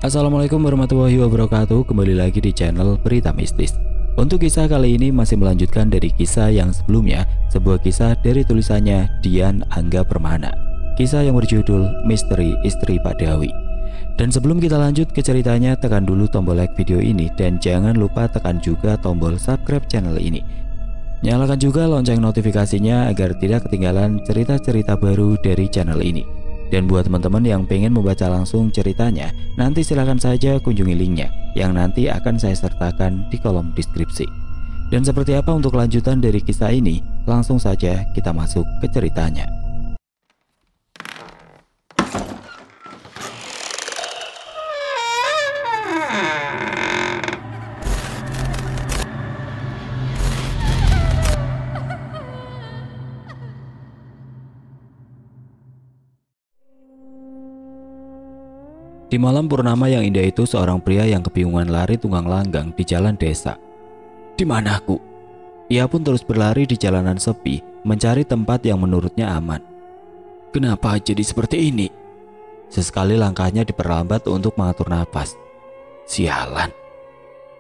Assalamualaikum warahmatullahi wabarakatuh. Kembali lagi di channel Berita Mistis. Untuk kisah kali ini masih melanjutkan dari kisah yang sebelumnya, sebuah kisah dari tulisannya Dian Angga Permana. Kisah yang berjudul Misteri Istri Pak Dawi. Dan sebelum kita lanjut ke ceritanya, tekan dulu tombol like video ini dan jangan lupa tekan juga tombol subscribe channel ini. Nyalakan juga lonceng notifikasinya agar tidak ketinggalan cerita-cerita baru dari channel ini. Dan buat teman-teman yang pengen membaca langsung ceritanya, nanti silahkan saja kunjungi linknya yang nanti akan saya sertakan di kolom deskripsi. Dan seperti apa untuk lanjutan dari kisah ini, langsung saja kita masuk ke ceritanya. Di malam purnama yang indah itu, seorang pria yang kebingungan lari tunggang langgang di jalan desa. Di mana aku? Ia pun terus berlari di jalanan sepi, mencari tempat yang menurutnya aman. Kenapa jadi seperti ini? Sesekali langkahnya diperlambat untuk mengatur napas. Sialan.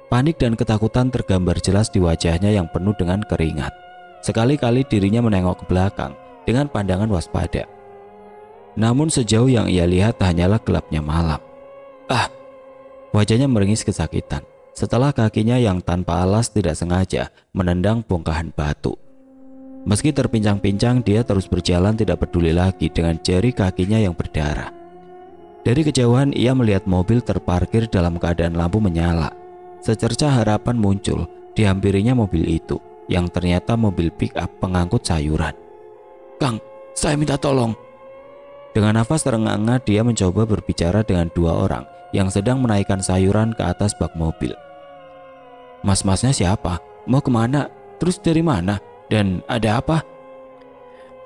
Panik dan ketakutan tergambar jelas di wajahnya yang penuh dengan keringat. Sekali-kali dirinya menengok ke belakang dengan pandangan waspada. Namun sejauh yang ia lihat hanyalah gelapnya malam. Wajahnya meringis kesakitan setelah kakinya yang tanpa alas tidak sengaja menendang bongkahan batu. Meski terpincang-pincang, dia terus berjalan tidak peduli lagi dengan jari kakinya yang berdarah. Dari kejauhan ia melihat mobil terparkir dalam keadaan lampu menyala. Secerca harapan muncul, dihampirinya mobil itu yang ternyata mobil pick up pengangkut sayuran. Kang, saya minta tolong. Dengan nafas terengah-engah dia mencoba berbicara dengan dua orang yang sedang menaikkan sayuran ke atas bak mobil. Mas-masnya siapa? Mau kemana? Terus dari mana? Dan ada apa?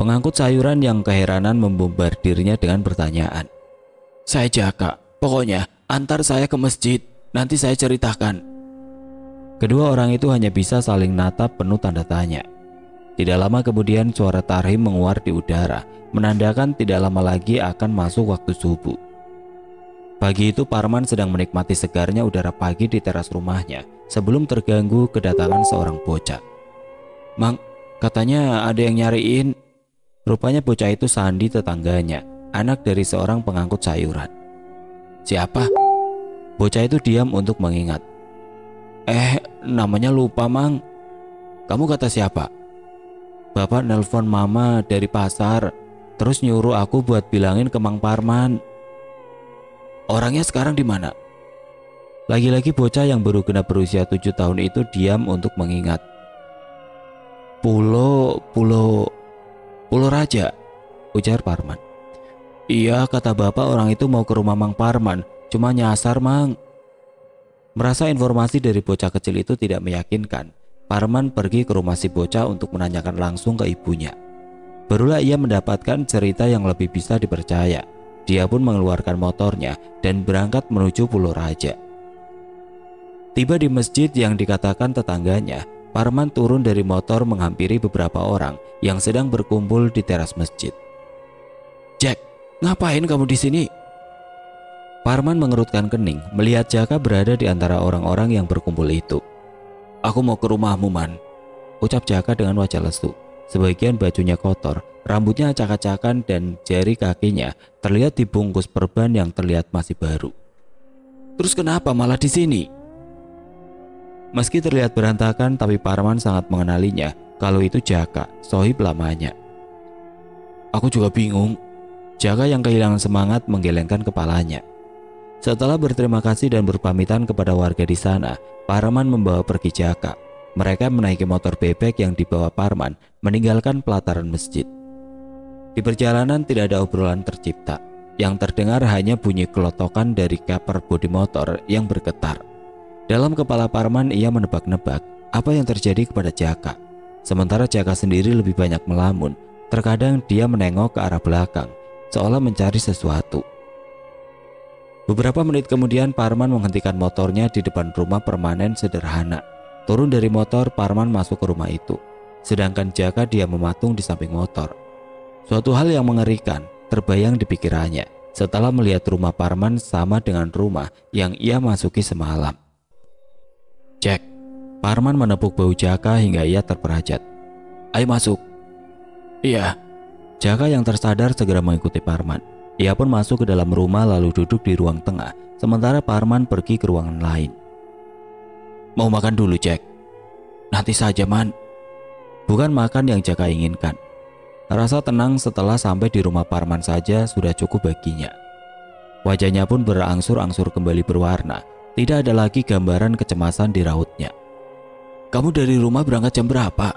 Pengangkut sayuran yang keheranan membombardirnya dengan pertanyaan. Saya Jaka, pokoknya antar saya ke masjid, nanti saya ceritakan. Kedua orang itu hanya bisa saling natap penuh tanda tanya. Tidak lama kemudian suara tarhim menguar di udara, menandakan tidak lama lagi akan masuk waktu subuh. Pagi itu Parman sedang menikmati segarnya udara pagi di teras rumahnya sebelum terganggu kedatangan seorang bocah. Mang, katanya ada yang nyariin. Rupanya bocah itu Sandi tetangganya, anak dari seorang pengangkut sayuran. Siapa? Bocah itu diam untuk mengingat. Namanya lupa, Mang. Kamu kata siapa? Bapak nelpon mama dari pasar, terus nyuruh aku buat bilangin ke Mang Parman. Orangnya sekarang di mana? Lagi-lagi bocah yang baru genap berusia 7 tahun itu diam untuk mengingat. Pulau Raja, ujar Parman. Iya, kata bapak orang itu mau ke rumah Mang Parman, cuma nyasar, Mang. Merasa informasi dari bocah kecil itu tidak meyakinkan, Parman pergi ke rumah si bocah untuk menanyakan langsung ke ibunya. Barulah ia mendapatkan cerita yang lebih bisa dipercaya. Dia pun mengeluarkan motornya dan berangkat menuju Pulau Raja. Tiba di masjid yang dikatakan tetangganya, Parman turun dari motor menghampiri beberapa orang yang sedang berkumpul di teras masjid. Jack, ngapain kamu di sini? Parman mengerutkan kening melihat Jaka berada di antara orang-orang yang berkumpul itu. Aku mau ke rumahmu, Man, ucap Jaka dengan wajah lesu. Sebagian bajunya kotor, rambutnya acak-acakan dan jari kakinya terlihat dibungkus perban yang terlihat masih baru. Terus kenapa malah di sini? Meski terlihat berantakan, tapi Parman sangat mengenalinya kalau itu Jaka, sohib lamanya. Aku juga bingung. Jaka yang kehilangan semangat menggelengkan kepalanya. Setelah berterima kasih dan berpamitan kepada warga di sana, Parman membawa pergi Jaka. Mereka menaiki motor bebek yang dibawa Parman meninggalkan pelataran masjid. Di perjalanan tidak ada obrolan tercipta. Yang terdengar hanya bunyi kelotokan dari cover bodi motor yang bergetar. Dalam kepala Parman ia menebak-nebak apa yang terjadi kepada Jaka. Sementara Jaka sendiri lebih banyak melamun. Terkadang dia menengok ke arah belakang, seolah mencari sesuatu. Beberapa menit kemudian Parman menghentikan motornya di depan rumah permanen sederhana. Turun dari motor, Parman masuk ke rumah itu. Sedangkan Jaka dia mematung di samping motor. Suatu hal yang mengerikan terbayang di pikirannya setelah melihat rumah Parman sama dengan rumah yang ia masuki semalam. "Jack," Parman menepuk bahu Jaka hingga ia terperajat. "Ayo masuk." "Iya." Jaka yang tersadar segera mengikuti Parman. Ia pun masuk ke dalam rumah lalu duduk di ruang tengah, sementara Parman pergi ke ruangan lain. "Mau makan dulu, Jack?" "Nanti saja, Man." Bukan makan yang Jaka inginkan. Rasa tenang setelah sampai di rumah Parman saja sudah cukup baginya. Wajahnya pun berangsur-angsur kembali berwarna. Tidak ada lagi gambaran kecemasan di rautnya. "Kamu dari rumah berangkat jam berapa?"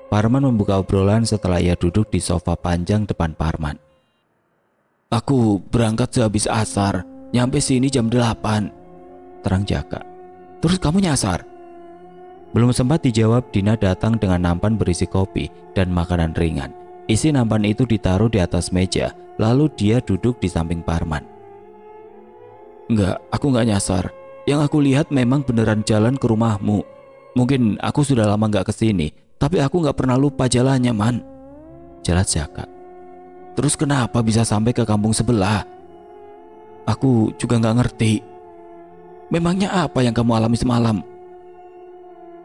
Parman membuka obrolan setelah ia duduk di sofa panjang depan Parman. "Aku berangkat sehabis asar, nyampe sini jam 8, terang Jaka. "Terus kamu nyasar?" Belum sempat dijawab, Dina datang dengan nampan berisi kopi dan makanan ringan. Isi nampan itu ditaruh di atas meja, lalu dia duduk di samping Parman. "Enggak, aku enggak nyasar. Yang aku lihat memang beneran jalan ke rumahmu. Mungkin aku sudah lama enggak kesini, tapi aku enggak pernah lupa jalannya, Man," jelas Jaka. "Terus kenapa bisa sampai ke kampung sebelah?" "Aku juga enggak ngerti." "Memangnya apa yang kamu alami semalam?"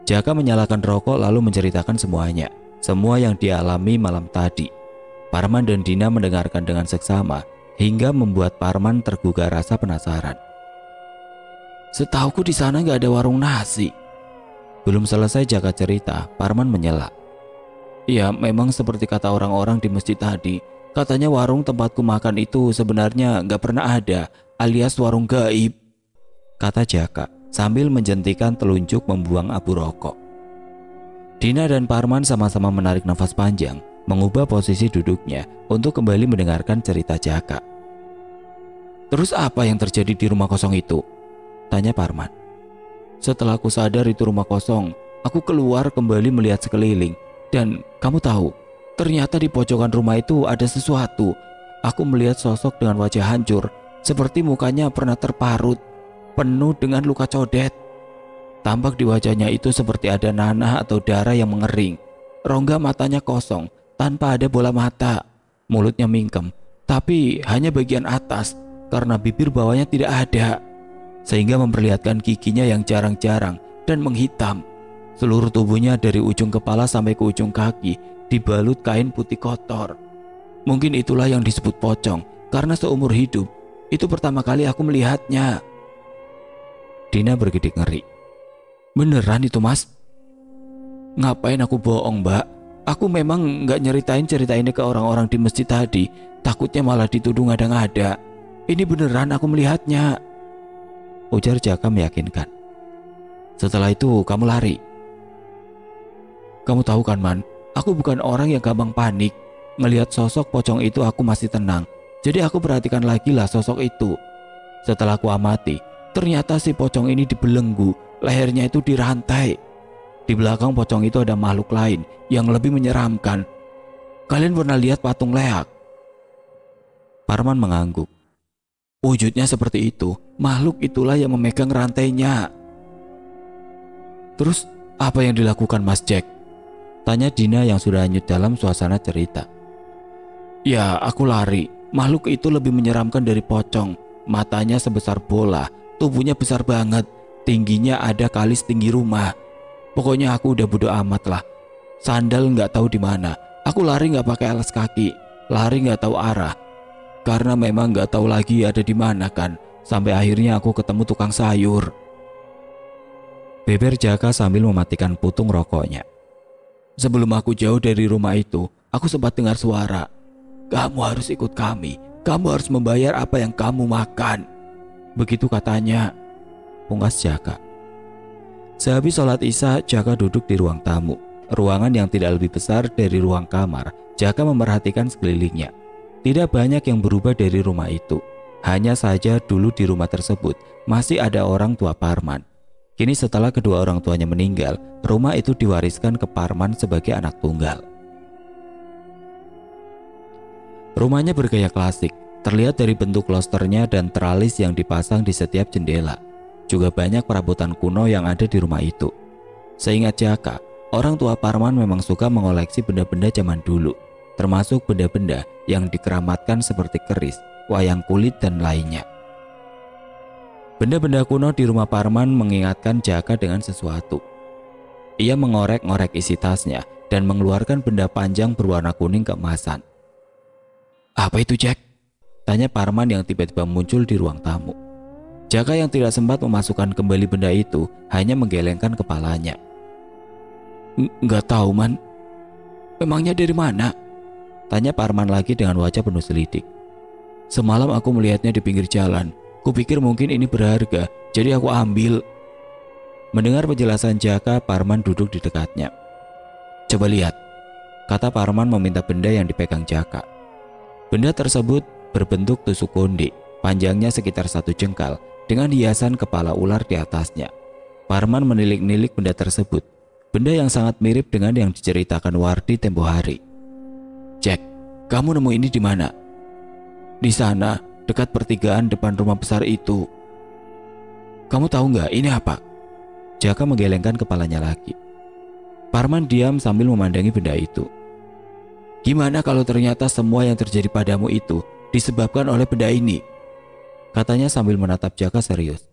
Jaka menyalakan rokok lalu menceritakan semuanya, semua yang dia alami malam tadi. Parman dan Dina mendengarkan dengan seksama hingga membuat Parman tergugah rasa penasaran. "Setauku di sana nggak ada warung nasi." Belum selesai Jaka cerita, Parman menyela. "Ya, memang seperti kata orang-orang di masjid tadi. Katanya warung tempatku makan itu sebenarnya nggak pernah ada, alias warung gaib," kata Jaka sambil menjentikan telunjuk membuang abu rokok. Dina dan Parman sama-sama menarik nafas panjang, mengubah posisi duduknya untuk kembali mendengarkan cerita Jaka. "Terus apa yang terjadi di rumah kosong itu?" tanya Parman. "Setelah aku sadar itu rumah kosong, aku keluar kembali melihat sekeliling. Dan kamu tahu, ternyata di pojokan rumah itu ada sesuatu. Aku melihat sosok dengan wajah hancur, seperti mukanya pernah terparut, penuh dengan luka codet. Tampak di wajahnya itu seperti ada nanah atau darah yang mengering. Rongga matanya kosong, tanpa ada bola mata. Mulutnya mingkem, tapi hanya bagian atas, karena bibir bawahnya tidak ada, sehingga memperlihatkan giginya yang jarang-jarang dan menghitam. Seluruh tubuhnya dari ujung kepala sampai ke ujung kaki dibalut kain putih kotor. Mungkin itulah yang disebut pocong, karena seumur hidup itu pertama kali aku melihatnya." Dina bergidik ngeri. "Beneran itu, Mas?" "Ngapain aku bohong, Mbak? Aku memang nggak nyeritain cerita ini ke orang-orang di masjid tadi. Takutnya malah dituduh ngada-ngada. Ini beneran aku melihatnya," ujar Jaka meyakinkan. "Setelah itu kamu lari." "Kamu tahu kan, Man, aku bukan orang yang gampang panik. Melihat sosok pocong itu aku masih tenang. Jadi aku perhatikan lagi lah sosok itu. Setelah aku amati, ternyata si pocong ini dibelenggu, lehernya itu dirantai. Di belakang pocong itu ada makhluk lain yang lebih menyeramkan. Kalian pernah lihat patung leak?" Parman mengangguk. "Wujudnya seperti itu. Makhluk itulah yang memegang rantainya." "Terus apa yang dilakukan Mas Jack?" tanya Dina yang sudah hanyut dalam suasana cerita. "Ya, aku lari. Makhluk itu lebih menyeramkan dari pocong. Matanya sebesar bola, tubuhnya besar banget, tingginya ada kali setinggi rumah. Pokoknya aku udah bodo amat lah. Sandal nggak tahu di mana. Aku lari nggak pakai alas kaki, lari nggak tahu arah, karena memang nggak tahu lagi ada di mana kan. Sampai akhirnya aku ketemu tukang sayur." Beber Jaka sambil mematikan putung rokoknya. "Sebelum aku jauh dari rumah itu, aku sempat dengar suara. 'Kamu harus ikut kami. Kamu harus membayar apa yang kamu makan,' begitu katanya," pungkas Jaka. Sehabis sholat Isya, Jaka duduk di ruang tamu, ruangan yang tidak lebih besar dari ruang kamar. Jaka memperhatikan sekelilingnya. Tidak banyak yang berubah dari rumah itu. Hanya saja dulu di rumah tersebut masih ada orang tua Parman. Kini setelah kedua orang tuanya meninggal, rumah itu diwariskan ke Parman sebagai anak tunggal. Rumahnya bergaya klasik, terlihat dari bentuk klosternya dan teralis yang dipasang di setiap jendela. Juga banyak perabotan kuno yang ada di rumah itu. Seingat Jaka, orang tua Parman memang suka mengoleksi benda-benda zaman dulu, termasuk benda-benda yang dikeramatkan seperti keris. wayang kulit, dan lainnya. Benda-benda kuno di rumah Parman mengingatkan Jaka dengan sesuatu. Ia mengorek-ngorek isi tasnya dan mengeluarkan benda panjang berwarna kuning keemasan. "Apa itu, Jack?" tanya Parman yang tiba-tiba muncul di ruang tamu. Jaka yang tidak sempat memasukkan kembali benda itu hanya menggelengkan kepalanya. "Nggak tahu, Man." "Memangnya dari mana?" tanya Parman lagi dengan wajah penuh selidik. "Semalam aku melihatnya di pinggir jalan. Kupikir mungkin ini berharga, jadi aku ambil." Mendengar penjelasan Jaka, Parman duduk di dekatnya. "Coba lihat," kata Parman meminta benda yang dipegang Jaka. Benda tersebut berbentuk tusuk konde, panjangnya sekitar 1 jengkal, dengan hiasan kepala ular di atasnya. Parman menilik-nilik benda tersebut, benda yang sangat mirip dengan yang diceritakan Wardi tempo hari. "Jack, kamu nemu ini di mana?" "Di sana, dekat pertigaan depan rumah besar itu." "Kamu tahu nggak ini apa?" Jaka menggelengkan kepalanya lagi. Parman diam sambil memandangi benda itu. "Gimana kalau ternyata semua yang terjadi padamu itu disebabkan oleh benda ini?" katanya sambil menatap Jaka serius.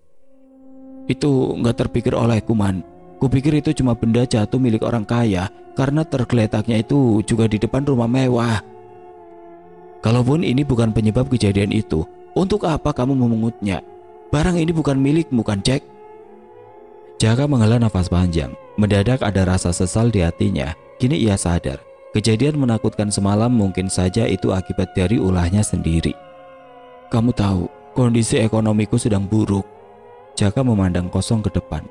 "Itu nggak terpikir olehku, Man. Kupikir itu cuma benda jatuh milik orang kaya karena tergeletaknya itu juga di depan rumah mewah." "Kalaupun ini bukan penyebab kejadian itu, untuk apa kamu memengutnya? Barang ini bukan milikmu, kan, Jack?" Jaka menghela nafas panjang. Mendadak ada rasa sesal di hatinya. Kini ia sadar, kejadian menakutkan semalam mungkin saja itu akibat dari ulahnya sendiri. "Kamu tahu, kondisi ekonomiku sedang buruk." Jaka memandang kosong ke depan.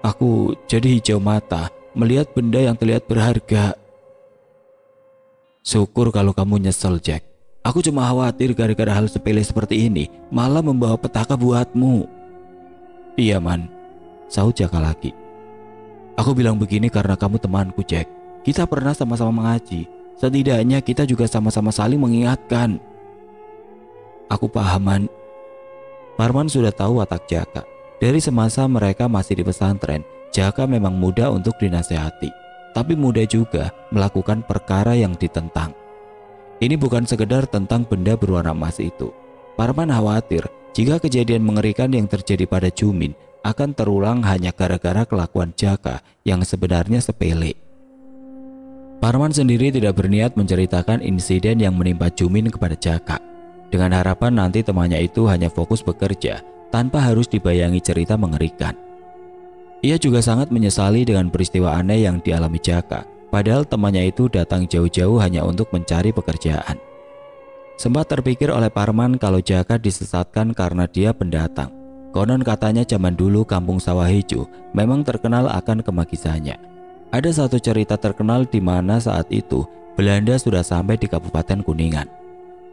"Aku jadi hijau mata melihat benda yang terlihat berharga." "Syukur kalau kamu nyesel, Jack. Aku cuma khawatir gara-gara hal sepele seperti ini malah membawa petaka buatmu." "Iya, Man," sahut Jaka lagi. "Aku bilang begini karena kamu temanku, Jack. Kita pernah sama-sama mengaji. Setidaknya kita juga sama-sama saling mengingatkan." "Aku paham, Man." Parman sudah tahu watak Jaka. Dari semasa mereka masih di pesantren, Jaka memang mudah untuk dinasehati, tapi mudah juga melakukan perkara yang ditentang. Ini bukan sekedar tentang benda berwarna emas itu. Parman khawatir jika kejadian mengerikan yang terjadi pada Jumin akan terulang hanya gara-gara kelakuan Jaka yang sebenarnya sepele. Parman sendiri tidak berniat menceritakan insiden yang menimpa Jumin kepada Jaka, dengan harapan nanti temannya itu hanya fokus bekerja tanpa harus dibayangi cerita mengerikan. Ia juga sangat menyesali dengan peristiwa aneh yang dialami Jaka, padahal temannya itu datang jauh-jauh hanya untuk mencari pekerjaan. Sempat terpikir oleh Parman kalau Jaka disesatkan karena dia pendatang. Konon katanya zaman dulu kampung Sawah Hijau memang terkenal akan kemagisannya. Ada satu cerita terkenal di mana saat itu Belanda sudah sampai di Kabupaten Kuningan.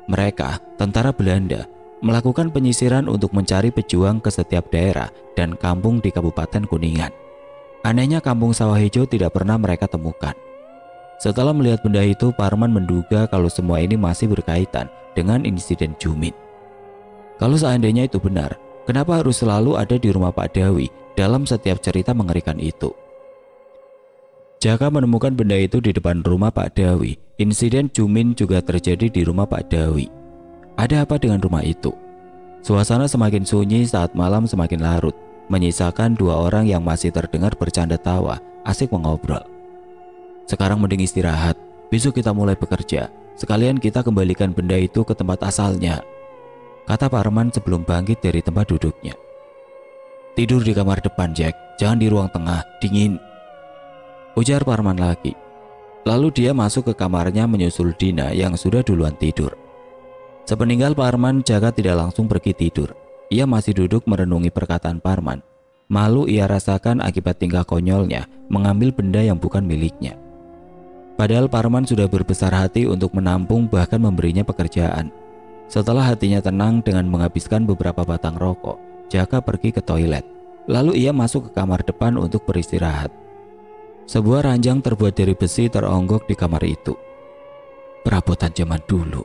Mereka, tentara Belanda, melakukan penyisiran untuk mencari pejuang ke setiap daerah dan kampung di Kabupaten Kuningan. Anehnya kampung Sawah Hijau tidak pernah mereka temukan. Setelah melihat benda itu, Parman menduga kalau semua ini masih berkaitan dengan insiden Jumin. Kalau seandainya itu benar, kenapa harus selalu ada di rumah Pak Dawi dalam setiap cerita mengerikan itu? Jaka menemukan benda itu di depan rumah Pak Dawi. Insiden Jumin juga terjadi di rumah Pak Dawi. Ada apa dengan rumah itu? Suasana semakin sunyi saat malam semakin larut, menyisakan 2 orang yang masih terdengar bercanda tawa, asik mengobrol. "Sekarang mending istirahat, besok kita mulai bekerja. Sekalian kita kembalikan benda itu ke tempat asalnya," kata Parman sebelum bangkit dari tempat duduknya. "Tidur di kamar depan, Jack. Jangan di ruang tengah, dingin," ujar Parman lagi. Lalu dia masuk ke kamarnya menyusul Dina yang sudah duluan tidur. Sepeninggal Parman, Jaka tidak langsung pergi tidur. Ia masih duduk merenungi perkataan Parman. Malu ia rasakan akibat tingkah konyolnya mengambil benda yang bukan miliknya. Padahal Parman sudah berbesar hati untuk menampung bahkan memberinya pekerjaan. Setelah hatinya tenang dengan menghabiskan beberapa batang rokok, Jaka pergi ke toilet. Lalu ia masuk ke kamar depan untuk beristirahat. Sebuah ranjang terbuat dari besi teronggok di kamar itu. "Perabotan zaman dulu,"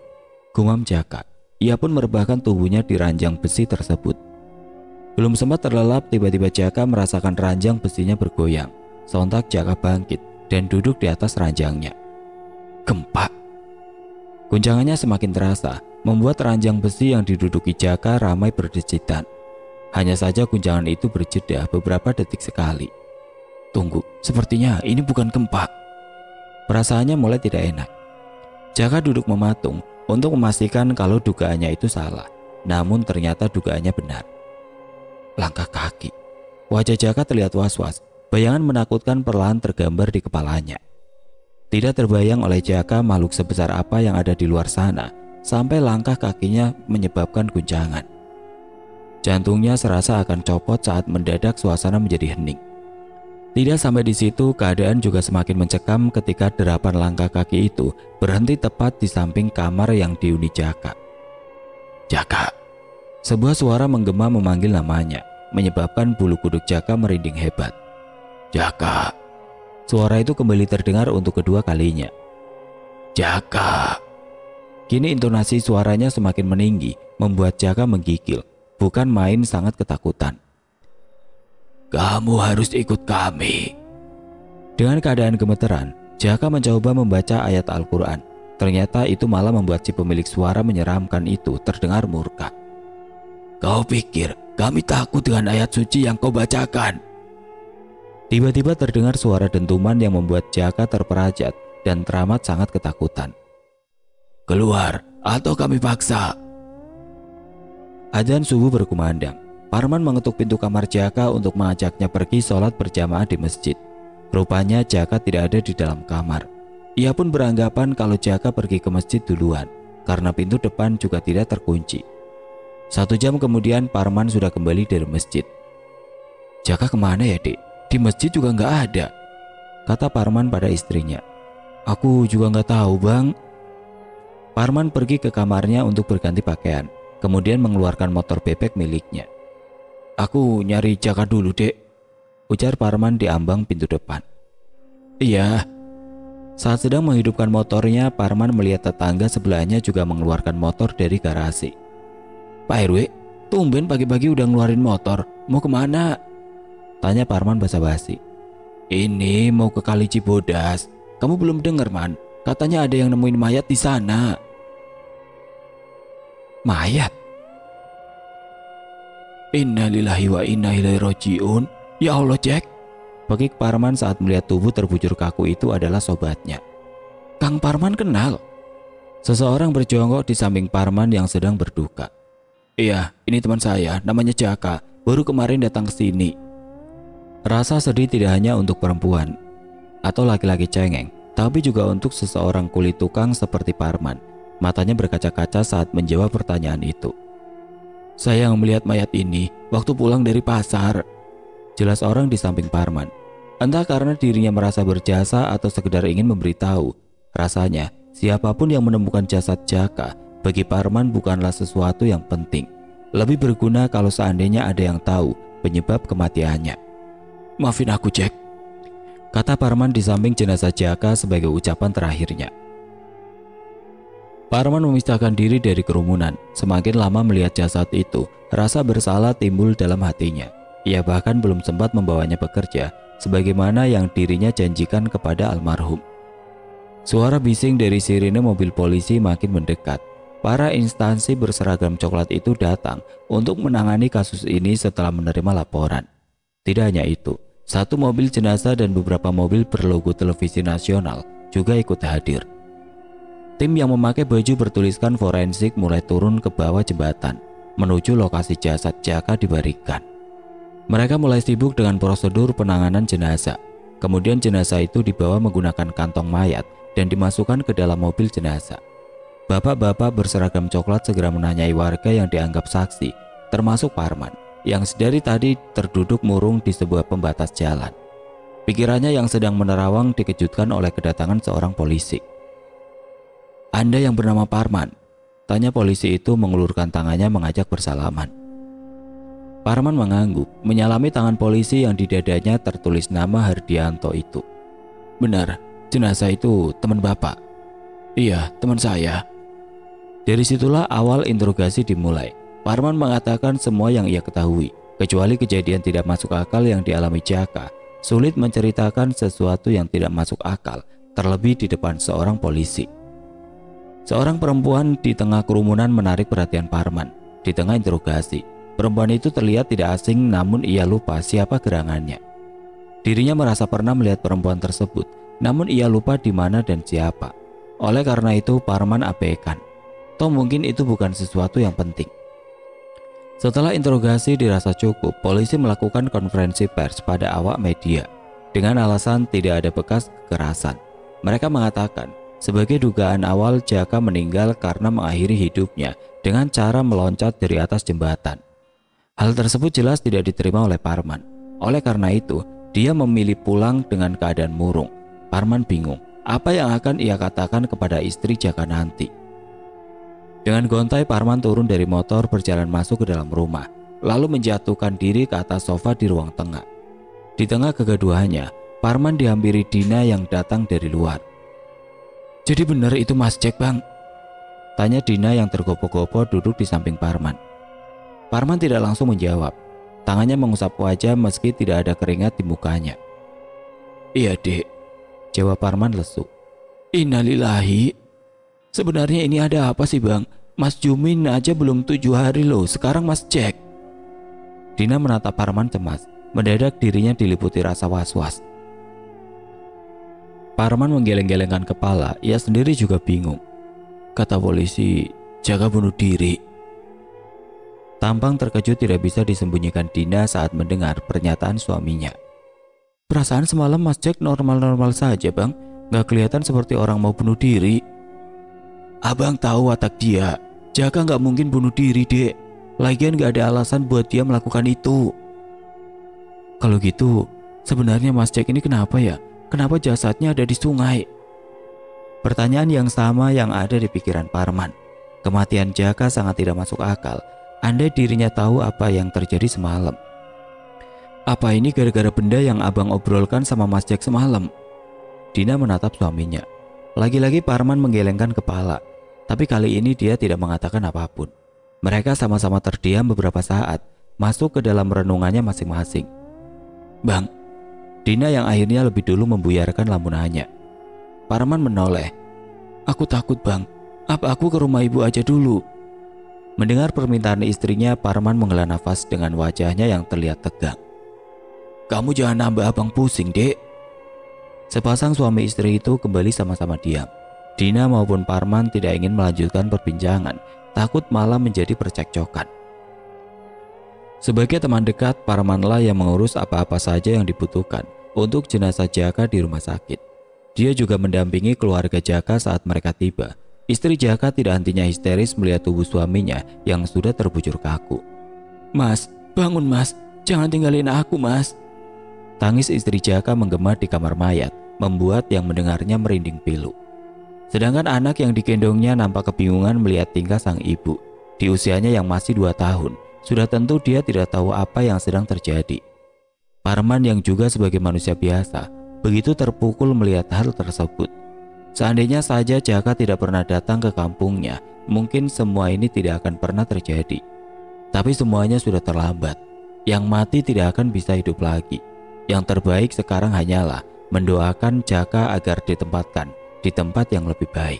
gumam Jaka. Ia pun merebahkan tubuhnya di ranjang besi tersebut. Belum sempat terlelap, tiba-tiba Jaka merasakan ranjang besinya bergoyang. Sontak Jaka bangkit dan duduk di atas ranjangnya. Gempa. Guncangannya semakin terasa. membuat ranjang besi yang diduduki Jaka ramai berdecitan. Hanya saja guncangan itu berjeda beberapa detik sekali. Tunggu, sepertinya ini bukan gempa. Perasaannya mulai tidak enak. Jaka duduk mematung untuk memastikan kalau dugaannya itu salah. Namun ternyata dugaannya benar. Langkah kaki. Wajah Jaka terlihat was-was. Bayangan menakutkan perlahan tergambar di kepalanya. Tidak terbayang oleh Jaka makhluk sebesar apa yang ada di luar sana, sampai langkah kakinya menyebabkan guncangan. Jantungnya serasa akan copot saat mendadak suasana menjadi hening. Tidak sampai di situ, keadaan juga semakin mencekam ketika derapan langkah kaki itu berhenti tepat di samping kamar yang dihuni Jaka. Jaka. Sebuah suara menggema memanggil namanya, menyebabkan bulu kuduk Jaka merinding hebat. Jaka. Suara itu kembali terdengar untuk kedua kalinya. Jaka. Kini intonasi suaranya semakin meninggi, membuat Jaka menggigil. Bukan main sangat ketakutan. Kamu harus ikut kami. Dengan keadaan gemeteran, Jaka mencoba membaca ayat Al-Quran. Ternyata itu malah membuat si pemilik suara menyeramkan itu terdengar murka. Kau pikir kami takut dengan ayat suci yang kau bacakan? Tiba-tiba terdengar suara dentuman yang membuat Jaka terperajat dan teramat sangat ketakutan. Keluar atau kami paksa. Adzan subuh berkumandang. Parman mengetuk pintu kamar Jaka untuk mengajaknya pergi sholat berjamaah di masjid. Rupanya Jaka tidak ada di dalam kamar. Ia pun beranggapan kalau Jaka pergi ke masjid duluan, karena pintu depan juga tidak terkunci. 1 jam kemudian Parman sudah kembali dari masjid. Jaka kemana ya, Dek? Di masjid juga nggak ada, kata Parman pada istrinya. Aku juga nggak tahu, Bang. Parman pergi ke kamarnya untuk berganti pakaian, kemudian mengeluarkan motor bebek miliknya. Aku nyari Jaka dulu, Dek, ujar Parman di ambang pintu depan. Iya. Saat sedang menghidupkan motornya, Parman melihat tetangga sebelahnya juga mengeluarkan motor dari garasi. Pak RW, tumben pagi-pagi udah ngeluarin motor, mau kemana? Tanya Parman basa-basi. Ini mau ke Kali Cibodas. Kamu belum dengar, Man? Katanya ada yang nemuin mayat di sana. Mayat? Innalillahi wa inna ilaihi rajiun. Ya Allah, Jack. Pekik Parman saat melihat tubuh terbujur kaku itu adalah sobatnya. Kang Parman kenal. Seseorang berjongkok di samping Parman yang sedang berduka. Iya, ini teman saya, namanya Jaka. Baru kemarin datang ke sini. Rasa sedih tidak hanya untuk perempuan atau laki-laki cengeng, tapi juga untuk seseorang kulit tukang seperti Parman. Matanya berkaca-kaca saat menjawab pertanyaan itu. Saya yang melihat mayat ini waktu pulang dari pasar. Jelas orang di samping Parman. Entah karena dirinya merasa berjasa atau sekedar ingin memberitahu. Rasanya siapapun yang menemukan jasad Jaka bagi Parman bukanlah sesuatu yang penting. Lebih berguna kalau seandainya ada yang tahu penyebab kematiannya. Maafin aku, Jack, kata Parman di samping jenazah Jaka sebagai ucapan terakhirnya. Parman memisahkan diri dari kerumunan. Semakin lama melihat jasad itu, rasa bersalah timbul dalam hatinya. Ia bahkan belum sempat membawanya bekerja sebagaimana yang dirinya janjikan kepada almarhum. Suara bising dari sirine mobil polisi makin mendekat. Para instansi berseragam coklat itu datang untuk menangani kasus ini setelah menerima laporan. Tidak hanya itu, 1 mobil jenazah dan beberapa mobil berlogo televisi nasional juga ikut hadir. Tim yang memakai baju bertuliskan forensik mulai turun ke bawah jembatan menuju lokasi jasad Jaka dibarikan. Mereka mulai sibuk dengan prosedur penanganan jenazah. Kemudian jenazah itu dibawa menggunakan kantong mayat dan dimasukkan ke dalam mobil jenazah. Bapak-bapak berseragam coklat segera menanyai warga yang dianggap saksi, termasuk Parman yang sedari tadi terduduk murung di sebuah pembatas jalan. Pikirannya yang sedang menerawang dikejutkan oleh kedatangan seorang polisi. Anda yang bernama Parman? Tanya polisi itu mengulurkan tangannya mengajak bersalaman. Parman mengangguk, menyalami tangan polisi yang di dadanya tertulis nama Hardianto itu. Benar, jenazah itu teman Bapak. Iya, teman saya. Dari situlah awal interogasi dimulai. Parman mengatakan semua yang ia ketahui, kecuali kejadian tidak masuk akal yang dialami Jaka. Sulit menceritakan sesuatu yang tidak masuk akal, terlebih di depan seorang polisi. Seorang perempuan di tengah kerumunan menarik perhatian Parman. Di tengah interogasi, perempuan itu terlihat tidak asing, namun ia lupa siapa gerangannya. Dirinya merasa pernah melihat perempuan tersebut, namun ia lupa di mana dan siapa. Oleh karena itu Parman abaikan. Toh mungkin itu bukan sesuatu yang penting. Setelah interogasi dirasa cukup, polisi melakukan konferensi pers pada awak media. Dengan alasan tidak ada bekas kekerasan. Mereka mengatakan, sebagai dugaan awal Jaka meninggal karena mengakhiri hidupnya dengan cara meloncat dari atas jembatan. Hal tersebut jelas tidak diterima oleh Parman. Oleh karena itu, dia memilih pulang dengan keadaan murung. Parman bingung, apa yang akan ia katakan kepada istri Jaka nanti. Dengan gontai Parman turun dari motor berjalan masuk ke dalam rumah, lalu menjatuhkan diri ke atas sofa di ruang tengah. Di tengah kegaduhannya, Parman dihampiri Dina yang datang dari luar. "Jadi benar itu Mas Jack, Bang?" tanya Dina yang tergopoh-gopoh duduk di samping Parman. Parman tidak langsung menjawab. Tangannya mengusap wajah meski tidak ada keringat di mukanya. "Iya, Dek," jawab Parman lesu. "Innalillahi. Sebenarnya ini ada apa sih, Bang? Mas Jumin aja belum 7 hari loh, sekarang Mas Jack." Dina menatap Parman cemas. Mendadak dirinya diliputi rasa was-was. Parman menggeleng-gelengkan kepala, ia sendiri juga bingung. Kata polisi, Jaka bunuh diri. Tampang terkejut tidak bisa disembunyikan Dina saat mendengar pernyataan suaminya. "Perasaan semalam Mas Jack normal-normal saja, Bang. Gak kelihatan seperti orang mau bunuh diri." "Abang tahu watak dia. Jaka gak mungkin bunuh diri, Dek. Lagian gak ada alasan buat dia melakukan itu." "Kalau gitu, sebenarnya Mas Jack ini kenapa ya? Kenapa jasadnya ada di sungai?" Pertanyaan yang sama yang ada di pikiran Parman. Kematian Jaka sangat tidak masuk akal. Andai dirinya tahu apa yang terjadi semalam. Apa ini gara-gara benda yang abang obrolkan sama Mas Jack semalam? Dina menatap suaminya. Lagi-lagi Parman menggelengkan kepala. Tapi kali ini dia tidak mengatakan apapun. Mereka sama-sama terdiam beberapa saat, masuk ke dalam renungannya masing-masing. "Bang," Dina yang akhirnya lebih dulu membuyarkan lamunannya. Parman menoleh. "Aku takut, Bang. Apa aku ke rumah ibu aja dulu?" Mendengar permintaan istrinya, Parman menghela nafas dengan wajahnya yang terlihat tegang. "Kamu jangan nambah abang pusing, Dek." Sepasang suami istri itu kembali sama-sama diam. Dina maupun Parman tidak ingin melanjutkan perbincangan, takut malah menjadi percekcokan. Sebagai teman dekat, Parmanlah yang mengurus apa-apa saja yang dibutuhkan untuk jenazah Jaka di rumah sakit. Dia juga mendampingi keluarga Jaka saat mereka tiba. Istri Jaka tidak hentinya histeris melihat tubuh suaminya yang sudah terbujur kaku. "Mas, bangun Mas, jangan tinggalin aku Mas." Tangis istri Jaka menggema di kamar mayat, membuat yang mendengarnya merinding pilu. Sedangkan anak yang digendongnya nampak kebingungan melihat tingkah sang ibu. Di usianya yang masih 2 tahun, sudah tentu dia tidak tahu apa yang sedang terjadi. Parman yang juga sebagai manusia biasa, begitu terpukul melihat hal tersebut. Seandainya saja Jaka tidak pernah datang ke kampungnya, mungkin semua ini tidak akan pernah terjadi. Tapi semuanya sudah terlambat. Yang mati tidak akan bisa hidup lagi. Yang terbaik sekarang hanyalah mendoakan Jaka agar ditempatkan di tempat yang lebih baik.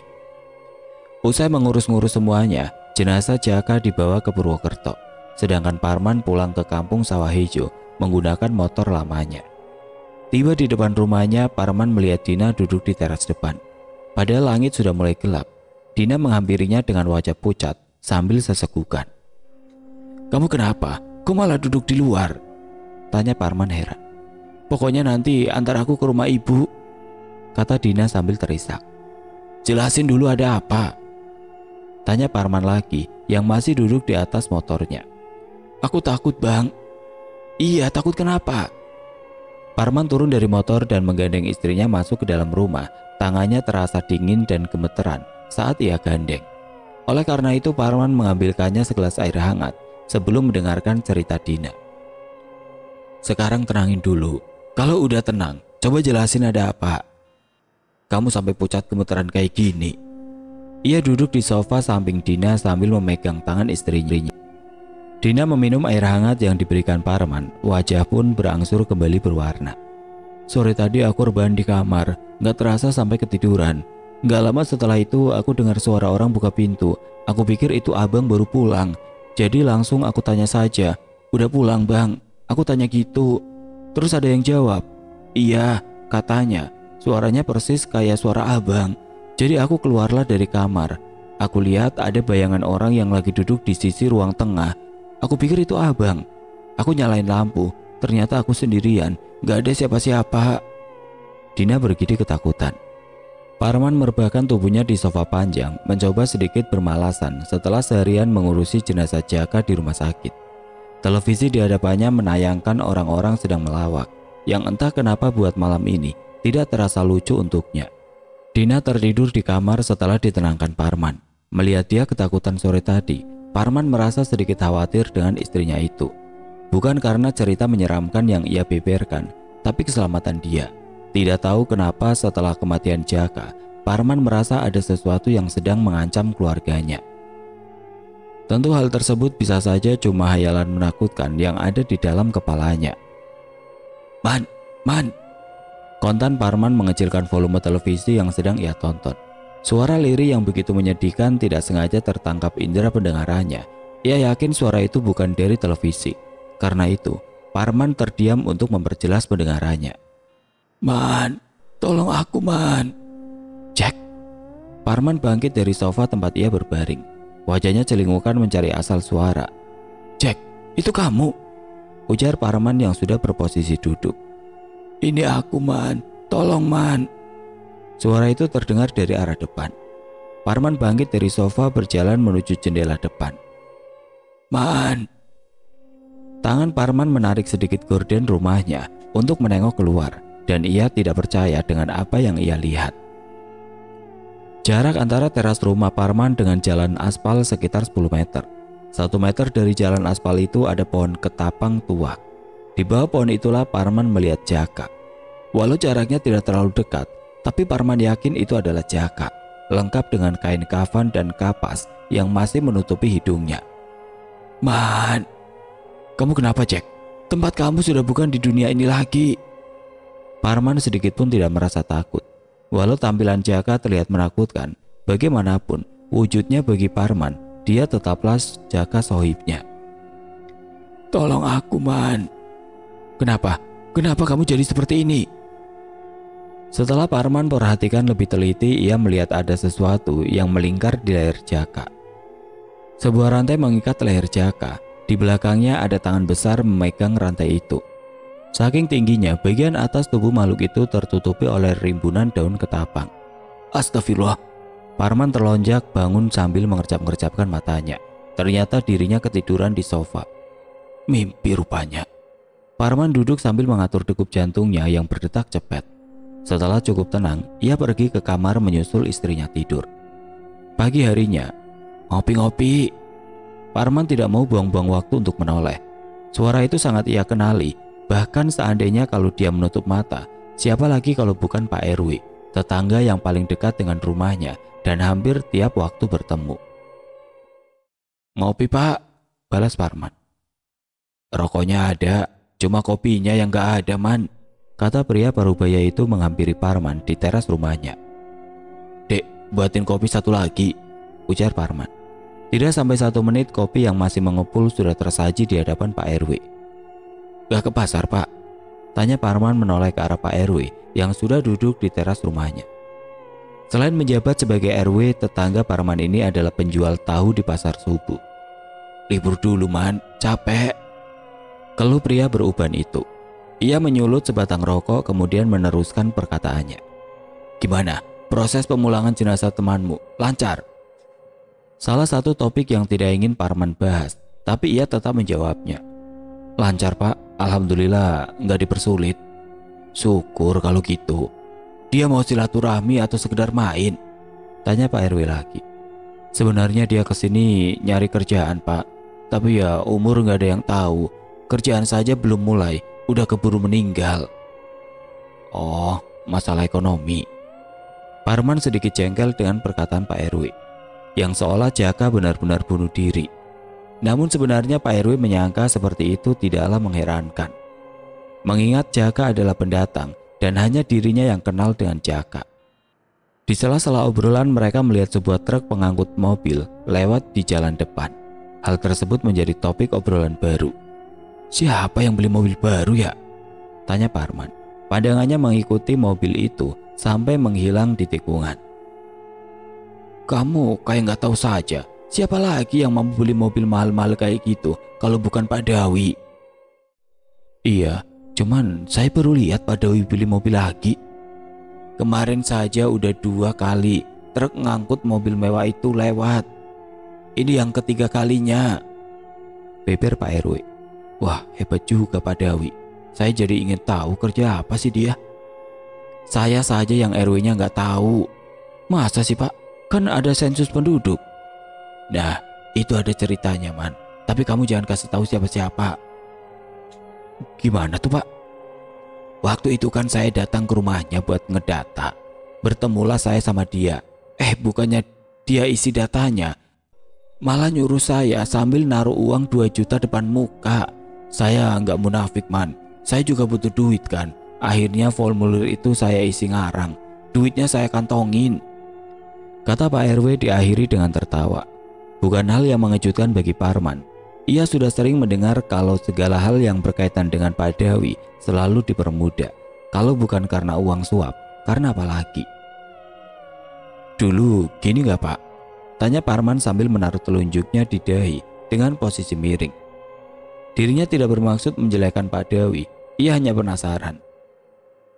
Usai mengurus-ngurus semuanya, jenazah Jaka dibawa ke Purwokerto. Sedangkan Parman pulang ke kampung Sawah Hijau menggunakan motor lamanya. Tiba di depan rumahnya, Parman melihat Dina duduk di teras depan. Padahal langit sudah mulai gelap. Dina menghampirinya dengan wajah pucat sambil sesegukan. "Kamu kenapa? Kok malah duduk di luar?" tanya Parman heran. "Pokoknya nanti antar aku ke rumah ibu," kata Dina sambil terisak. "Jelasin dulu ada apa?" tanya Parman lagi yang masih duduk di atas motornya. "Aku takut, Bang." "Iya, takut kenapa?" Parman turun dari motor dan menggandeng istrinya masuk ke dalam rumah. Tangannya terasa dingin dan gemeteran saat ia gandeng. Oleh karena itu Parman mengambilkannya segelas air hangat sebelum mendengarkan cerita Dina. "Sekarang tenangin dulu. Kalau udah tenang, coba jelasin ada apa. Kamu sampai pucat gemeteran kayak gini." Ia duduk di sofa samping Dina sambil memegang tangan istrinya. Dina meminum air hangat yang diberikan Parman. Wajah pun berangsur kembali berwarna. "Sore tadi aku rebahan di kamar, gak terasa sampai ketiduran. Gak lama setelah itu aku dengar suara orang buka pintu. Aku pikir itu abang baru pulang. Jadi langsung aku tanya saja, "Udah pulang bang?" Aku tanya gitu. Terus ada yang jawab, "Iya," katanya. Suaranya persis kayak suara abang. Jadi aku keluarlah dari kamar. Aku lihat ada bayangan orang yang lagi duduk di sisi ruang tengah. Aku pikir itu abang. Aku nyalain lampu. Ternyata aku sendirian. Gak ada siapa-siapa. Dina bergidi ketakutan. Parman merebahkan tubuhnya di sofa panjang, mencoba sedikit bermalasan setelah seharian mengurusi jenazah Jaka di rumah sakit. Televisi di hadapannya menayangkan orang-orang sedang melawak, yang entah kenapa buat malam ini tidak terasa lucu untuknya. Dina tertidur di kamar setelah ditenangkan Parman. Melihat dia ketakutan sore tadi, Parman merasa sedikit khawatir dengan istrinya itu. Bukan karena cerita menyeramkan yang ia beberkan, tapi keselamatan dia. Tidak tahu kenapa setelah kematian Jaka, Parman merasa ada sesuatu yang sedang mengancam keluarganya. Tentu hal tersebut bisa saja cuma hayalan menakutkan yang ada di dalam kepalanya. Man. Kontan Parman mengecilkan volume televisi yang sedang ia tonton. Suara lirih yang begitu menyedihkan tidak sengaja tertangkap indera pendengarannya. Ia yakin suara itu bukan dari televisi. Karena itu, Parman terdiam untuk memperjelas pendengarannya. "Man, tolong aku, Man." "Jack." Parman bangkit dari sofa tempat ia berbaring. Wajahnya celingukan mencari asal suara. "Jack, itu kamu?" ujar Parman yang sudah berposisi duduk. "Ini aku, Man. Tolong, Man." Suara itu terdengar dari arah depan. Parman bangkit dari sofa berjalan menuju jendela depan. "Man." Tangan Parman menarik sedikit gorden rumahnya untuk menengok keluar. Dan ia tidak percaya dengan apa yang ia lihat. Jarak antara teras rumah Parman dengan jalan aspal sekitar 10 meter. 1 meter dari jalan aspal itu ada pohon ketapang tua. Di bawah pohon itulah Parman melihat Jaka. Walau jaraknya tidak terlalu dekat, tapi Parman yakin itu adalah Jaka, lengkap dengan kain kafan dan kapas yang masih menutupi hidungnya. "Man, kamu kenapa, Jack? Tempat kamu sudah bukan di dunia ini lagi." Parman sedikit pun tidak merasa takut. Walau tampilan Jaka terlihat menakutkan, bagaimanapun wujudnya bagi Parman, dia tetaplah Jaka sohibnya. "Tolong aku, Man." Kenapa kamu jadi seperti ini?" Setelah Parman perhatikan lebih teliti, ia melihat ada sesuatu yang melingkar di leher Jaka. Sebuah rantai mengikat leher Jaka. Di belakangnya ada tangan besar memegang rantai itu. Saking tingginya, bagian atas tubuh makhluk itu tertutupi oleh rimbunan daun ketapang. "Astagfirullah." Parman terlonjak bangun sambil mengerjap-ngerjapkan matanya. Ternyata dirinya ketiduran di sofa. Mimpi rupanya. Parman duduk sambil mengatur degup jantungnya yang berdetak cepat. Setelah cukup tenang, ia pergi ke kamar menyusul istrinya tidur. Pagi harinya, ngopi-ngopi. Parman tidak mau buang-buang waktu untuk menoleh. Suara itu sangat ia kenali. Bahkan seandainya kalau dia menutup mata, siapa lagi kalau bukan Pak RW, tetangga yang paling dekat dengan rumahnya dan hampir tiap waktu bertemu. "Ngopi, Pak," balas Parman. "Rokoknya ada, cuma kopinya yang gak ada, Man," kata pria parubaya itu menghampiri Parman di teras rumahnya. "Dek, buatin kopi satu lagi," ujar Parman. Tidak sampai 1 menit kopi yang masih mengepul sudah tersaji di hadapan Pak RW. "Gak ke pasar, Pak?" tanya Parman menoleh ke arah Pak RW yang sudah duduk di teras rumahnya. Selain menjabat sebagai RW, tetangga Parman ini adalah penjual tahu di pasar subuh. "Libur dulu, Man, capek," keluh pria beruban itu. Ia menyulut sebatang rokok kemudian meneruskan perkataannya. "Gimana proses pemulangan jenazah temanmu? Lancar?" Salah satu topik yang tidak ingin Parman bahas, tapi ia tetap menjawabnya. "Lancar, Pak. Alhamdulillah, nggak dipersulit." "Syukur kalau gitu. Dia mau silaturahmi atau sekedar main?" tanya Pak RW lagi. "Sebenarnya dia kesini nyari kerjaan, Pak. Tapi ya umur nggak ada yang tahu. Kerjaan saja belum mulai, udah keburu meninggal." "Oh, masalah ekonomi." Parman sedikit jengkel dengan perkataan Pak RW, yang seolah Jaka benar-benar bunuh diri. Namun sebenarnya Pak RW menyangka seperti itu tidaklah mengherankan. Mengingat Jaka adalah pendatang dan hanya dirinya yang kenal dengan Jaka. Di sela-sela obrolan mereka melihat sebuah truk pengangkut mobil lewat di jalan depan. Hal tersebut menjadi topik obrolan baru. Siapa yang beli mobil baru ya? Tanya Parman. Pandangannya mengikuti mobil itu sampai menghilang di tikungan. Kamu kayak nggak tahu saja. Siapa lagi yang mampu beli mobil mahal-mahal kayak gitu kalau bukan Pak Dawi? Iya, cuman saya baru lihat Pak Dawi beli mobil lagi. Kemarin saja udah 2 kali truk ngangkut mobil mewah itu lewat. Ini yang ketiga kalinya. Beber Pak RW. Wah, hebat juga Pak Dawi. Saya jadi ingin tahu kerja apa sih dia. Saya saja yang RW-nya nggak tahu. Masa sih Pak? Kan ada sensus penduduk. Nah, itu ada ceritanya man. Tapi kamu jangan kasih tahu siapa-siapa. Gimana tuh Pak? Waktu itu kan saya datang ke rumahnya buat ngedata. Bertemulah saya sama dia. Bukannya dia isi datanya, malah nyuruh saya sambil naruh uang 2 juta depan muka. Saya nggak munafik man. Saya juga butuh duit kan. Akhirnya formulir itu saya isi ngarang. Duitnya saya kantongin. Kata Pak RW diakhiri dengan tertawa. Bukan hal yang mengejutkan bagi Parman. Ia sudah sering mendengar kalau segala hal yang berkaitan dengan Pak Dawi selalu dipermudah. Kalau bukan karena uang suap, karena apa lagi? Dulu gini gak Pak? Tanya Parman sambil menaruh telunjuknya di dahi dengan posisi miring. Dirinya tidak bermaksud menjelekkan Pak Dawi. Ia hanya penasaran.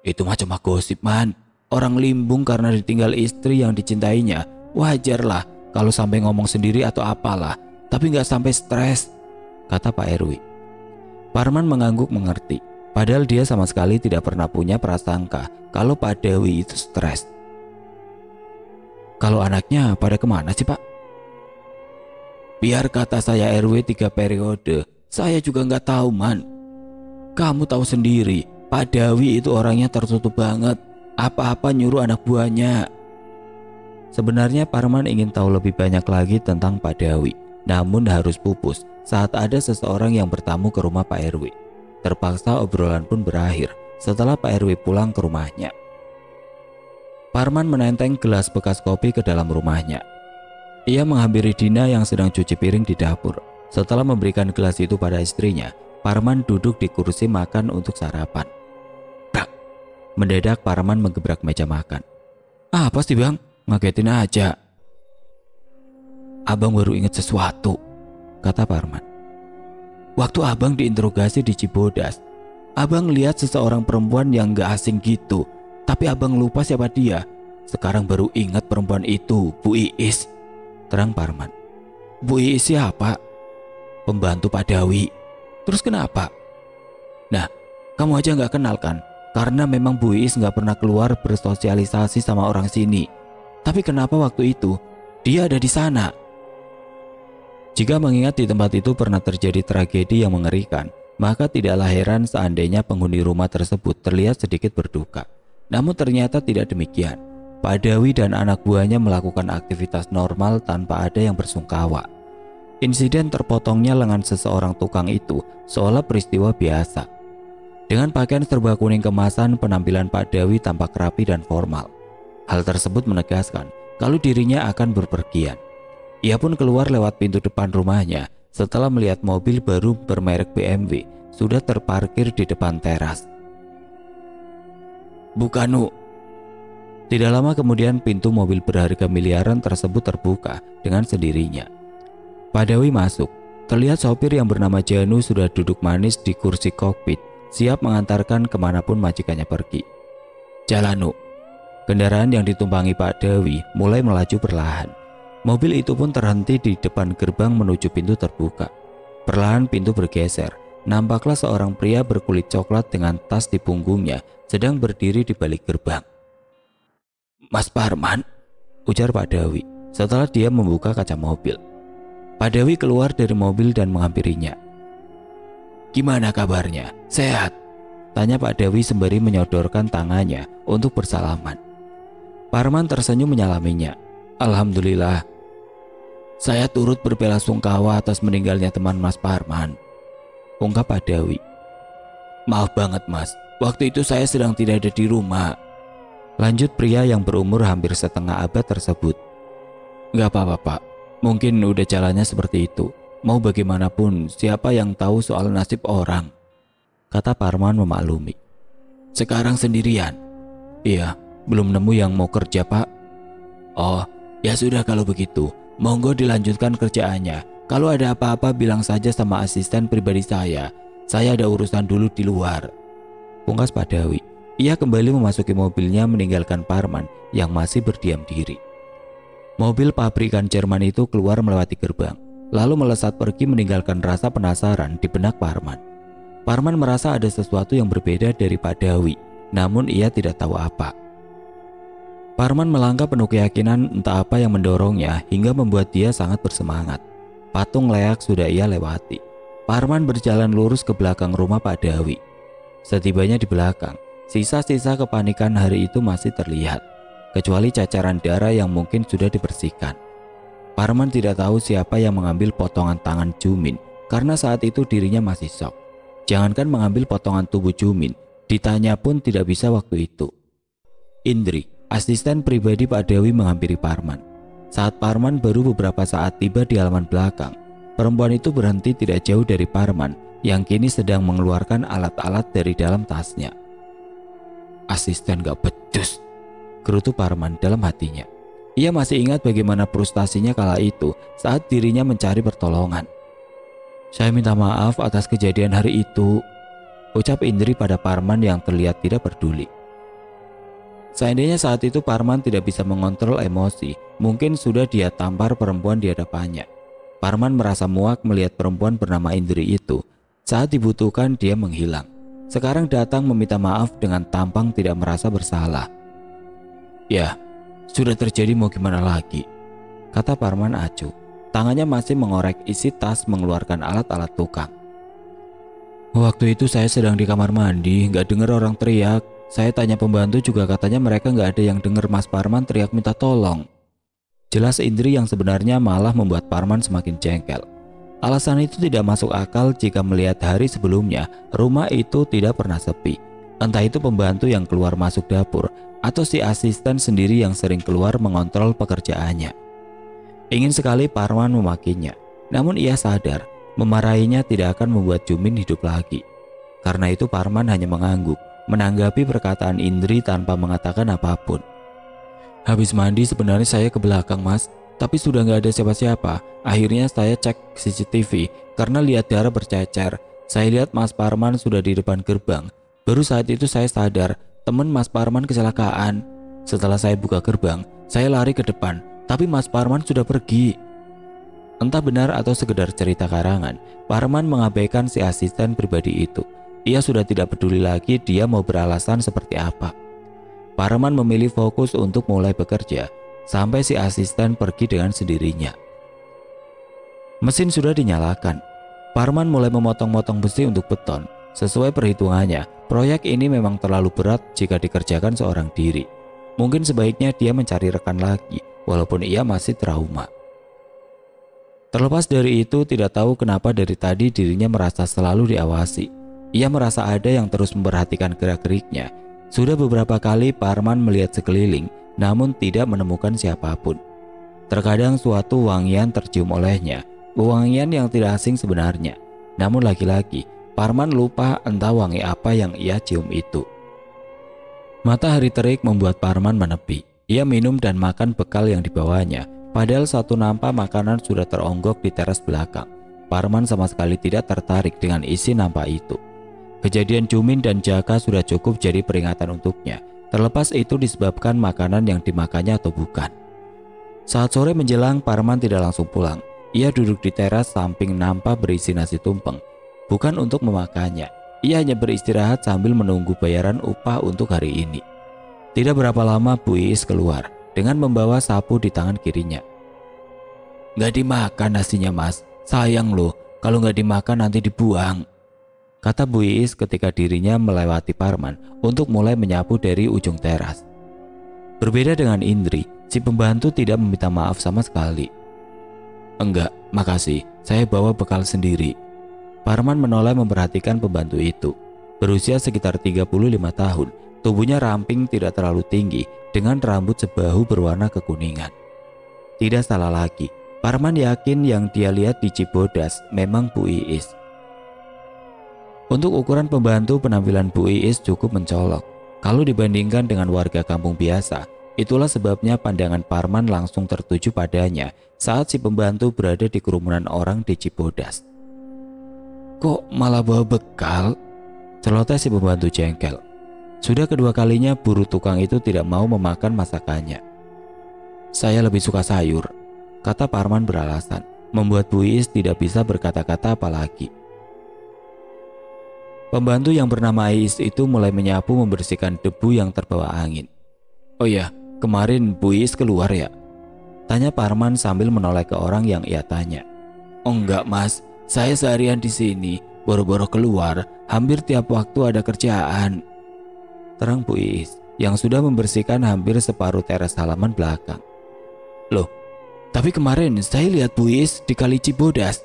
Itu mah cuma gosip man. Orang limbung karena ditinggal istri yang dicintainya. Wajarlah kalau sampai ngomong sendiri atau apalah. Tapi gak sampai stres, kata Pak RW. Parman mengangguk mengerti. Padahal dia sama sekali tidak pernah punya prasangka kalau Pak Dawi itu stres. Kalau anaknya pada kemana sih Pak? Biar kata saya RW 3 periode, saya juga nggak tahu man. Kamu tahu sendiri, Pak Dawi itu orangnya tertutup banget. Apa-apa nyuruh anak buahnya. Sebenarnya Parman ingin tahu lebih banyak lagi tentang Pak Dawi, namun harus pupus saat ada seseorang yang bertamu ke rumah Pak RW. Terpaksa obrolan pun berakhir setelah Pak RW pulang ke rumahnya. Parman menenteng gelas bekas kopi ke dalam rumahnya. Ia menghampiri Dina yang sedang cuci piring di dapur. Setelah memberikan gelas itu pada istrinya, Parman duduk di kursi makan untuk sarapan. Brak! Mendadak Parman menggebrak meja makan. Apa sih bang? Ngagetin aja. Abang baru ingat sesuatu, kata Parman. Waktu abang diinterogasi di Cibodas, abang lihat seseorang perempuan yang gak asing gitu. Tapi abang lupa siapa dia. Sekarang baru ingat perempuan itu, Bu Iis. Terang Parman. Bu Iis siapa? Pembantu Pak Dawi. Terus kenapa? Nah, kamu aja gak kenal kan? Karena memang Bu Iis gak pernah keluar bersosialisasi sama orang sini. Tapi kenapa waktu itu dia ada di sana? Jika mengingat di tempat itu pernah terjadi tragedi yang mengerikan, maka tidaklah heran seandainya penghuni rumah tersebut terlihat sedikit berduka. Namun ternyata tidak demikian. Pak Dawi dan anak buahnya melakukan aktivitas normal tanpa ada yang bersungkawa. Insiden terpotongnya lengan seseorang tukang itu seolah peristiwa biasa. Dengan pakaian serba kuning kemasan, penampilan Pak Dawi tampak rapi dan formal. Hal tersebut menegaskan kalau dirinya akan berpergian. Ia pun keluar lewat pintu depan rumahnya setelah melihat mobil baru bermerek BMW sudah terparkir di depan teras. Bukan. Tidak lama kemudian pintu mobil berharga miliaran tersebut terbuka dengan sendirinya. Pak Dawi masuk. Terlihat sopir yang bernama Janu sudah duduk manis di kursi kokpit, siap mengantarkan kemanapun majikannya pergi. Jalanu. Kendaraan yang ditumpangi Pak Dawi mulai melaju perlahan. Mobil itu pun terhenti di depan gerbang menuju pintu terbuka. Perlahan pintu bergeser. Nampaklah seorang pria berkulit coklat dengan tas di punggungnya sedang berdiri di balik gerbang. Mas Parman, ujar Pak Dawi setelah dia membuka kaca mobil. Pak Dawi keluar dari mobil dan menghampirinya. Gimana kabarnya? Sehat? Tanya Pak Dawi sembari menyodorkan tangannya untuk bersalaman. Parman tersenyum menyalaminya. Alhamdulillah. Saya turut berbelasungkawa atas meninggalnya teman Mas Parman, ungkap Pak Dawi. Maaf banget Mas, waktu itu saya sedang tidak ada di rumah. Lanjut pria yang berumur hampir setengah abad tersebut. Gak apa-apa Pak, mungkin udah jalannya seperti itu. Mau bagaimanapun, siapa yang tahu soal nasib orang? Kata Parman memaklumi. Sekarang sendirian? Iya, belum nemu yang mau kerja Pak. Oh, ya sudah kalau begitu, monggo dilanjutkan kerjaannya. Kalau ada apa-apa bilang saja sama asisten pribadi saya ada urusan dulu di luar. Pungkas Padawi. Ia kembali memasuki mobilnya meninggalkan Parman yang masih berdiam diri. Mobil pabrikan Jerman itu keluar melewati gerbang, lalu melesat pergi meninggalkan rasa penasaran di benak Parman. Parman merasa ada sesuatu yang berbeda dari Padawi, namun ia tidak tahu apa. Parman melangkah penuh keyakinan entah apa yang mendorongnya hingga membuat dia sangat bersemangat. Patung leak sudah ia lewati. Parman berjalan lurus ke belakang rumah Padawi. Setibanya di belakang, sisa-sisa kepanikan hari itu masih terlihat, kecuali cacaran darah yang mungkin sudah dibersihkan. Parman tidak tahu siapa yang mengambil potongan tangan Jumin karena saat itu dirinya masih shock. Jangankan mengambil potongan tubuh Jumin, ditanya pun tidak bisa waktu itu. Indri, asisten pribadi Padawi, menghampiri Parman. Saat Parman baru beberapa saat tiba di halaman belakang, perempuan itu berhenti tidak jauh dari Parman yang kini sedang mengeluarkan alat-alat dari dalam tasnya. Asisten gak becus, gerutu Parman dalam hatinya. Ia masih ingat bagaimana frustasinya kala itu saat dirinya mencari pertolongan. Saya minta maaf atas kejadian hari itu, ucap Indri pada Parman yang terlihat tidak peduli. Seandainya saat itu Parman tidak bisa mengontrol emosi, mungkin sudah dia tampar perempuan di hadapannya. Parman merasa muak melihat perempuan bernama Indri itu. Saat dibutuhkan dia menghilang. Sekarang datang meminta maaf dengan tampang tidak merasa bersalah. Ya, sudah terjadi, mau gimana lagi, kata Parman acuh. Tangannya masih mengorek isi tas mengeluarkan alat-alat tukang. Waktu itu saya sedang di kamar mandi, gak dengar orang teriak. Saya tanya pembantu juga katanya mereka gak ada yang dengar Mas Parman teriak minta tolong. Jelas Indri yang sebenarnya malah membuat Parman semakin jengkel. Alasan itu tidak masuk akal jika melihat hari sebelumnya rumah itu tidak pernah sepi. Entah itu pembantu yang keluar masuk dapur atau si asisten sendiri yang sering keluar mengontrol pekerjaannya. Ingin sekali Parman memakinya, namun ia sadar memarahinya tidak akan membuat Jumin hidup lagi. Karena itu Parman hanya mengangguk, menanggapi perkataan Indri tanpa mengatakan apapun. Habis mandi sebenarnya saya ke belakang Mas, tapi sudah nggak ada siapa-siapa. Akhirnya saya cek CCTV karena lihat darah bercecer. Saya lihat Mas Parman sudah di depan gerbang. Baru saat itu saya sadar teman Mas Parman kecelakaan. Setelah saya buka gerbang, saya lari ke depan, tapi Mas Parman sudah pergi. Entah benar atau sekedar cerita karangan, Parman mengabaikan si asisten pribadi itu. Ia sudah tidak peduli lagi dia mau beralasan seperti apa. Parman memilih fokus untuk mulai bekerja sampai si asisten pergi dengan sendirinya. Mesin sudah dinyalakan. Parman mulai memotong-motong besi untuk beton. Sesuai perhitungannya, proyek ini memang terlalu berat jika dikerjakan seorang diri. Mungkin sebaiknya dia mencari rekan lagi, walaupun ia masih trauma. Terlepas dari itu, tidak tahu kenapa dari tadi dirinya merasa selalu diawasi. Ia merasa ada yang terus memperhatikan gerak-geriknya. Sudah beberapa kali Parman melihat sekeliling, namun tidak menemukan siapapun. Terkadang suatu wangian tercium olehnya, wangian yang tidak asing sebenarnya. Namun lagi-lagi, Parman lupa entah wangi apa yang ia cium itu. Matahari terik membuat Parman menepi. Ia minum dan makan bekal yang dibawanya, padahal satu nampa makanan sudah teronggok di teras belakang. Parman sama sekali tidak tertarik dengan isi nampa itu. Kejadian Jumin dan Jaka sudah cukup jadi peringatan untuknya, terlepas itu disebabkan makanan yang dimakannya atau bukan. Saat sore menjelang, Parman tidak langsung pulang. Ia duduk di teras samping nampa berisi nasi tumpeng. Bukan untuk memakannya, ia hanya beristirahat sambil menunggu bayaran upah untuk hari ini. Tidak berapa lama Bu Iis keluar dengan membawa sapu di tangan kirinya. Gak dimakan nasinya Mas, sayang loh, kalau gak dimakan nanti dibuang, kata Bu Iis ketika dirinya melewati Parman untuk mulai menyapu dari ujung teras. Berbeda dengan Indri, si pembantu tidak meminta maaf sama sekali. Enggak, makasih, saya bawa bekal sendiri. Parman menoleh memperhatikan pembantu itu. Berusia sekitar 35 tahun, Tubuhnya ramping tidak terlalu tinggi dengan rambut sebahu berwarna kekuningan. Tidak salah lagi, Parman yakin yang dia lihat di Cibodas memang Bu Iis. Untuk ukuran pembantu, penampilan Bu Iis cukup mencolok. Kalau dibandingkan dengan warga kampung biasa, itulah sebabnya pandangan Parman langsung tertuju padanya saat si pembantu berada di kerumunan orang di Cibodas. "Kok malah bawa bekal?" celoteh si pembantu jengkel. Sudah kedua kalinya buruh tukang itu tidak mau memakan masakannya. "Saya lebih suka sayur," kata Parman beralasan, membuat Bu Iis tidak bisa berkata-kata apalagi. Pembantu yang bernama Iis itu mulai menyapu membersihkan debu yang terbawa angin. "Oh ya, kemarin Bu Iis keluar ya?" tanya Parman sambil menoleh ke orang yang ia tanya. "Oh enggak mas, saya seharian di sini, boro-boro keluar, hampir tiap waktu ada kerjaan," terang Bu Iis yang sudah membersihkan hampir separuh teras halaman belakang. "Loh, tapi kemarin saya lihat Bu Iis di Kali Cibodas."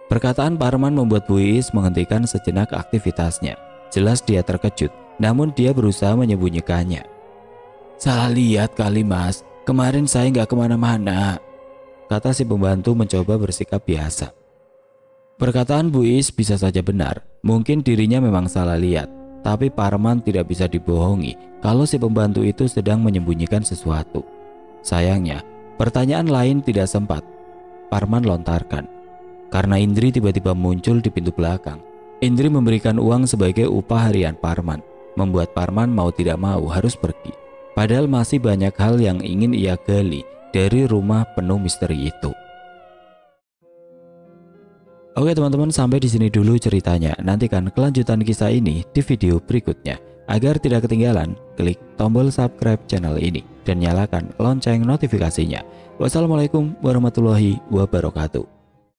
Perkataan Parman membuat Bu Iis menghentikan sejenak aktivitasnya. Jelas dia terkejut, namun dia berusaha menyembunyikannya. "Salah lihat kali mas, kemarin saya nggak kemana-mana," kata si pembantu mencoba bersikap biasa. Perkataan Bu Iis bisa saja benar, mungkin dirinya memang salah lihat. Tapi Parman tidak bisa dibohongi kalau si pembantu itu sedang menyembunyikan sesuatu. Sayangnya, pertanyaan lain tidak sempat Parman lontarkan. Karena Indri tiba-tiba muncul di pintu belakang. Indri memberikan uang sebagai upah harian Parman, membuat Parman mau tidak mau harus pergi. Padahal masih banyak hal yang ingin ia gali dari rumah penuh misteri itu. Oke teman-teman, sampai di sini dulu ceritanya. Nantikan kelanjutan kisah ini di video berikutnya. Agar tidak ketinggalan, klik tombol subscribe channel ini dan nyalakan lonceng notifikasinya. Wassalamualaikum warahmatullahi wabarakatuh.